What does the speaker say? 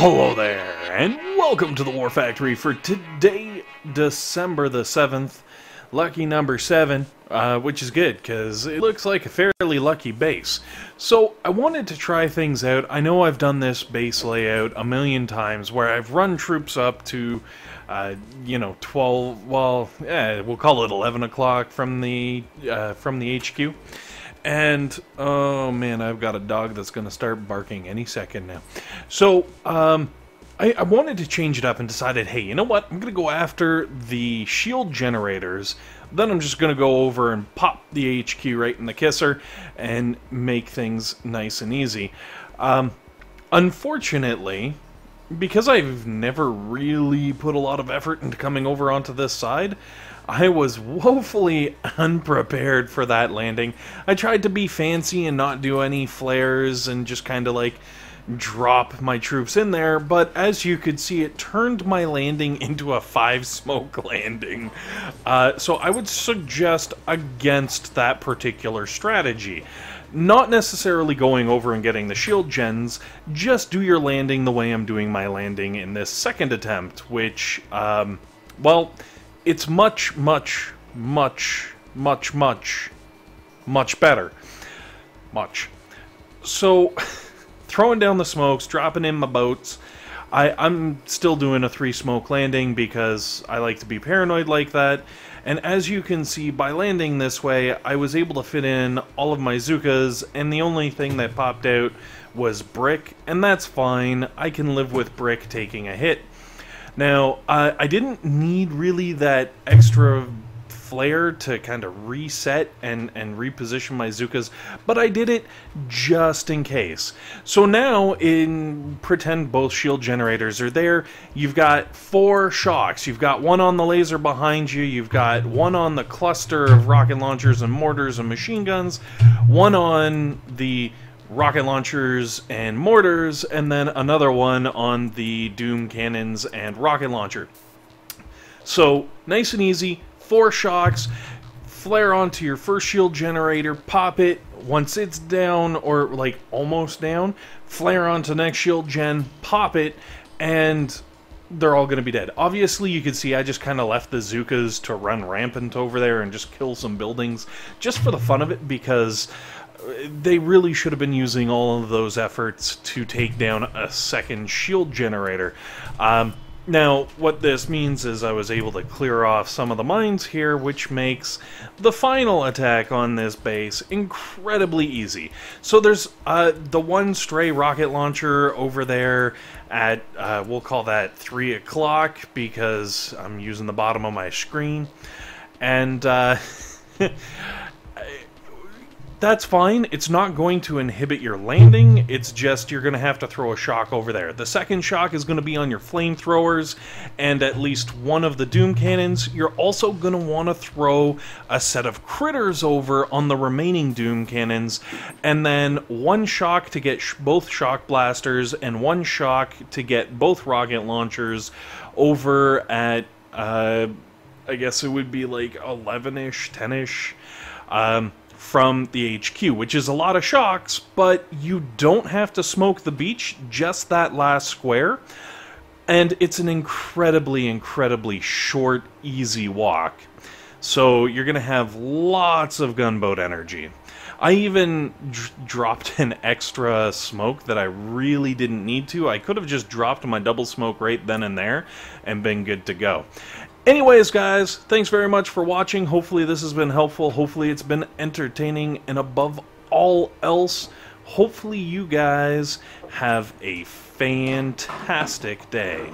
Hello there, and welcome to the War Factory for today, December the 7th, lucky number 7, which is good, because it looks like a fairly lucky base. So, I wanted to try things out. I know I've done this base layout a million times, where I've run troops up to, 12, well, we'll call it 11 o'clock from the HQ. And, oh man, I've got a dog that's going to start barking any second now. So, I wanted to change it up and decided, hey, you know what? I'm going to go after the shield generators. Then I'm just going to go over and pop the HQ right in the kisser and make things nice and easy. Unfortunately, because I've never really put a lot of effort into coming over onto this side, I was woefully unprepared for that landing. I tried to be fancy and not do any flares and just kind of like drop my troops in there, but as you could see, it turned my landing into a 5-smoke landing. So I would suggest against that particular strategy. Not necessarily going over and getting the shield gens, just do your landing the way I'm doing my landing in this second attempt, which, well, it's much better. So, throwing down the smokes, dropping in my boats, I'm still doing a 3-smoke landing because I like to be paranoid like that. And as you can see, by landing this way, I was able to fit in all of my Zookas, and the only thing that popped out was brick, and that's fine. I can live with brick taking a hit. Now, I didn't need really that extra flare to kind of reset and reposition my Zookas, but I did it just in case. So now, pretend both shield generators are there, you've got 4 shocks. You've got one on the laser behind you, you've got one on the cluster of rocket launchers and mortars and machine guns, one on the rocket launchers and mortars, and then another one on the doom cannons and rocket launcher. So, nice and easy, 4 shocks, flare onto your first shield generator, pop it, once it's down, or like almost down, flare onto next shield gen, pop it, and they're all going to be dead. Obviously, you can see I just kind of left the Zookas to run rampant over there and just kill some buildings, just for the fun of it, because they really should have been using all of those efforts to take down a second shield generator. Now, what this means is I was able to clear off some of the mines here, which makes the final attack on this base incredibly easy. So there's the one stray rocket launcher over there at, we'll call that 3 o'clock, because I'm using the bottom of my screen. And, that's fine. It's not going to inhibit your landing. It's just you're going to have to throw a shock over there. The second shock is going to be on your flamethrowers and at least one of the doom cannons. You're also going to want to throw a set of critters over on the remaining doom cannons, and then one shock to get both shock blasters and one shock to get both rocket launchers over at, I guess it would be like 11-ish, 10-ish, from the HQ, which is a lot of shocks, but you don't have to smoke the beach, just that last square, and it's an incredibly short, easy walk. So you're going to have lots of gunboat energy. I even dropped an extra smoke that I really didn't need to. I could have just dropped my double smoke right then and there and been good to go. Anyways, guys, thanks very much for watching. Hopefully this has been helpful. Hopefully it's been entertaining. And above all else, hopefully you guys have a fantastic day.